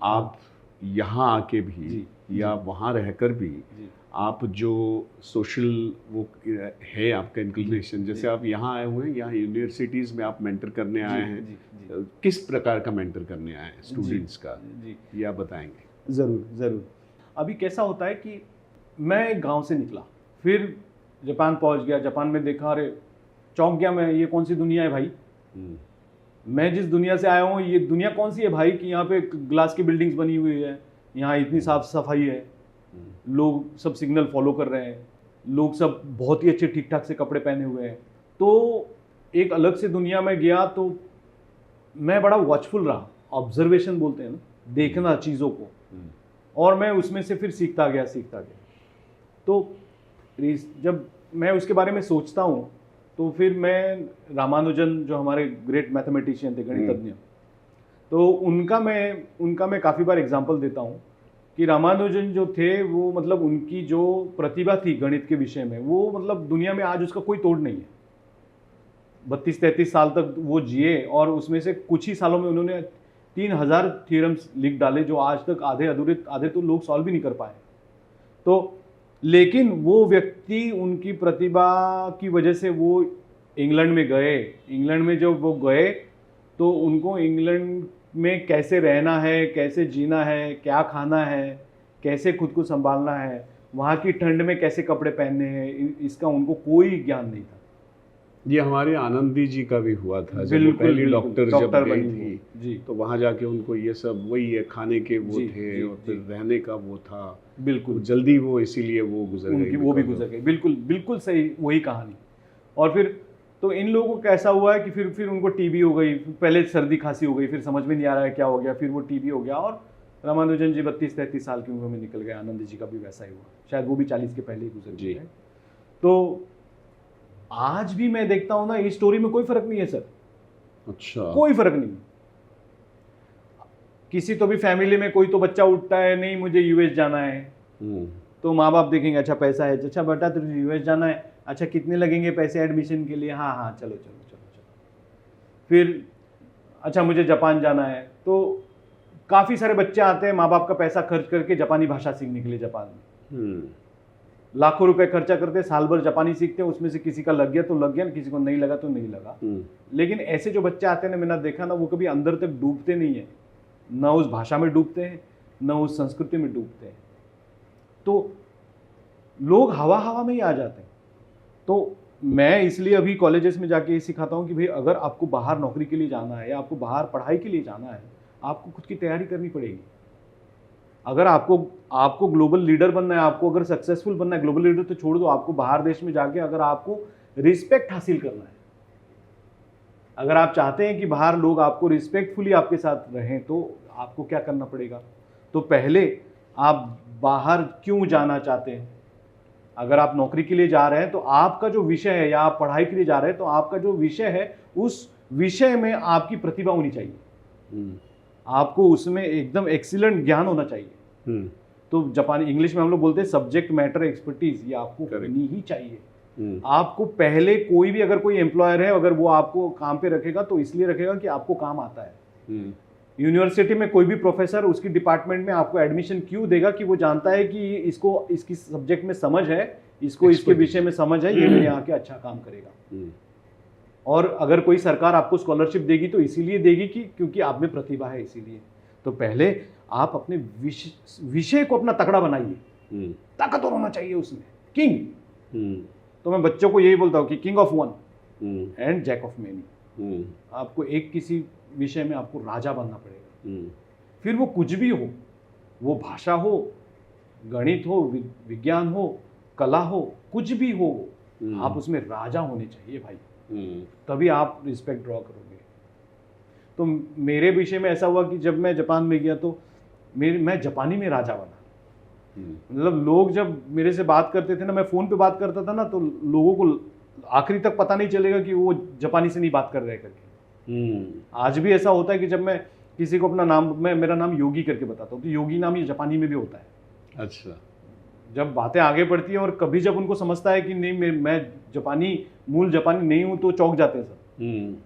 आप यहाँ आके भी जी, या वहाँ रहकर भी जी, आप जो सोशल वो है आपका इंक्लिनेशन, जैसे आप यहाँ आए हुए हैं, यहाँ यूनिवर्सिटीज़ में आप मेंटर करने आए हैं, जी, जी, किस प्रकार का मेंटर करने आए हैं स्टूडेंट्स का, जी, ये आप बताएंगे? ज़रूर, ज़रूर। अभी कैसा होता है कि मैं गाँव से निकला, फिर जापान पहुँच गया, जापान में देखा, अरे! चौंक गया मैं, ये कौन-सी दुनिया है भाई? हम्म, मैं जिस दुनिया से आया हूँ, ये दुनिया कौन-सी है भाई कि यहाँ पे ग्लास की बिल्डिंग्स बनी हुई है, यहाँ इतनी साफ-सफाई है, लोग सब सिग्नल फॉलो कर रहे हैं, लोग सब बहुत ही अच्छे ठीक-ठाक से कपड़े पहने हुए हैं। तो एक अलग से दुनिया में गया तो मैं बड़ा वॉचफुल रहा, ऑब्जर्वेशन बोलते हैं ना, देखना चीज़ों को, और मैं उसमें से फिर सीखता गया, सीखता गया। तो जब मैं उसके बारे में सोचता हूँ, तो फिर मैं रामानुजन जो हमारे ग्रेट मैथमेटिशियन थे, गणितज्ञ, तो उनका मैं काफ़ी बार एग्जांपल देता हूँ कि रामानुजन जो थे वो मतलब उनकी जो प्रतिभा थी गणित के विषय में, वो मतलब दुनिया में आज उसका कोई तोड़ नहीं है। 32-33 साल तक वो जिए और उसमें से कुछ ही सालों में उन्होंने 3000 थ्योरम्स लिख डाले जो आज तक आधे तो लोग सॉल्व भी नहीं कर पाए। तो लेकिन वो व्यक्ति उनकी प्रतिभा की वजह से वो इंग्लैंड में गए। इंग्लैंड में जब वो गए तो उनको इंग्लैंड में कैसे रहना है, कैसे जीना है, क्या खाना है, कैसे खुद को संभालना है, वहाँ की ठंड में कैसे कपड़े पहनने हैं, इसका उनको कोई ज्ञान नहीं था। ये हमारे आनंदी जी का भी हुआ था, जब वो बिल्कुल, पहली बिल्कुल, डॉक्टर जब डॉक्टर गई बनी थी, वो। जी, तो वहाँ जाके उनको ये सब वही है, खाने के वो जी, थे जी, और फिर जी। रहने का वो था, बिल्कुल। तो जल्दी वो इसीलिए वो गुजर उनकी गई वो भी because गुजर of- गई, बिल्कुल बिल्कुल सही वही कहानी। और फिर तो इन लोगों को कैसा हुआ है कि फिर उनको टीबी हो गई, पहले सर्दी खांसी हो गई, फिर समझ में नहीं आ रहा है क्या हो गया, फिर वो टीबी हो गया और रामानुजन जी 32-33 साल की उम्र में निकल गए। आनंद जी का भी वैसा ही हुआ, शायद वो भी 40 के पहले ही गुजर जी। गए। तो आज भी मैं देखता हूँ ना, इस स्टोरी में कोई फर्क नहीं है सर, अच्छा, कोई फर्क नहीं। किसी तो भी फैमिली में कोई तो बच्चा उठता है, नहीं मुझे यूएस जाना है, तो माँ बाप देखेंगे अच्छा पैसा है, अच्छा बेटा तुझे यूएस जाना है, अच्छा कितने लगेंगे पैसे एडमिशन के लिए, हाँ हाँ चलो चलो चलो चलो। फिर अच्छा मुझे जापान जाना है, तो काफ़ी सारे बच्चे आते हैं माँ बाप का पैसा खर्च करके जापानी भाषा सीखने के लिए जापान में, लाखों रुपए खर्चा करते, साल भर जापानी सीखते हैं, उसमें से किसी का लग गया तो लग गया, किसी को नहीं लगा तो नहीं लगा। लेकिन ऐसे जो बच्चे आते हैं ना, मैंने देखा ना, वो कभी अंदर तक डूबते नहीं है, ना उस भाषा में डूबते हैं, ना उस संस्कृति में डूबते हैं। तो लोग हवा हवा में ही आ जाते हैं। तो मैं इसलिए अभी कॉलेजेस में जाके ये सिखाता हूँ कि भाई अगर आपको बाहर नौकरी के लिए जाना है या आपको बाहर पढ़ाई के लिए जाना है, आपको खुद की तैयारी करनी पड़ेगी। अगर आपको ग्लोबल लीडर बनना है, आपको अगर सक्सेसफुल बनना है, ग्लोबल लीडर तो छोड़ दो, आपको बाहर देश में जाके अगर आपको रिस्पेक्ट हासिल करना है, अगर आप चाहते हैं कि बाहर लोग आपको रिस्पेक्टफुली आपके साथ रहें, तो आपको क्या करना पड़ेगा? तो पहले आप बाहर क्यों जाना चाहते हैं? अगर आप नौकरी के लिए जा रहे हैं तो आपका जो विषय है, या आप पढ़ाई के लिए जा रहे हैं तो आपका जो विषय है, उस विषय में आपकी प्रतिभा होनी चाहिए, आपको उसमें एकदम एक्सीलेंट ज्ञान होना चाहिए। तो जापानी इंग्लिश में हम लोग बोलते हैं सब्जेक्ट मैटर एक्सपर्टीज, ये आपको होनी ही चाहिए। आपको पहले कोई भी अगर कोई एम्प्लॉयर है, अगर वो आपको काम पे रखेगा तो इसलिए रखेगा कि आपको काम आता है। यूनिवर्सिटी में कोई भी प्रोफेसर उसकी डिपार्टमेंट में आपको एडमिशन क्यों देगा कि वो जानता है कि इसको इसकी सब्जेक्ट में समझ है, इसको इसके विषय में समझ है, ये मेरे यहाँ के अच्छा काम करेगा। और अगर कोई सरकार आपको स्कॉलरशिप देगी तो इसीलिए देगी कि क्योंकि आप में प्रतिभा है, इसीलिए। तो पहले आप अपने विषय को अपना तगड़ा बनाइए, ताकतवर होना चाहिए उसमें, किंग। तो मैं बच्चों को यही बोलता हूँ कि king of one and jack of many. आपको एक किसी विषय में आपको राजा बनना पड़ेगा, फिर वो कुछ भी हो, वो भाषा हो, गणित हो, विज्ञान हो, कला हो, कुछ भी हो, आप उसमें राजा होने चाहिए भाई, तभी आप रिस्पेक्ट ड्रॉ करोगे। तो मेरे विषय में ऐसा हुआ कि जब मैं जापान में गया तो मैं जापानी में राजा बना। मतलब लोग जब मेरे से बात करते थे ना, मैं फ़ोन पे बात करता था ना, तो लोगों को आखिरी तक पता नहीं चलेगा कि वो जापानी से नहीं बात कर रहे करके। आज भी ऐसा होता है कि जब मैं किसी को अपना नाम, मेरा नाम योगी करके बताता हूँ, तो योगी नाम ये जापानी में भी होता है। अच्छा, जब बातें आगे बढ़ती हैं और कभी जब उनको समझता है कि नहीं मैं जापानी मूल जापानी नहीं हूँ, तो चौंक जाते हैं सब।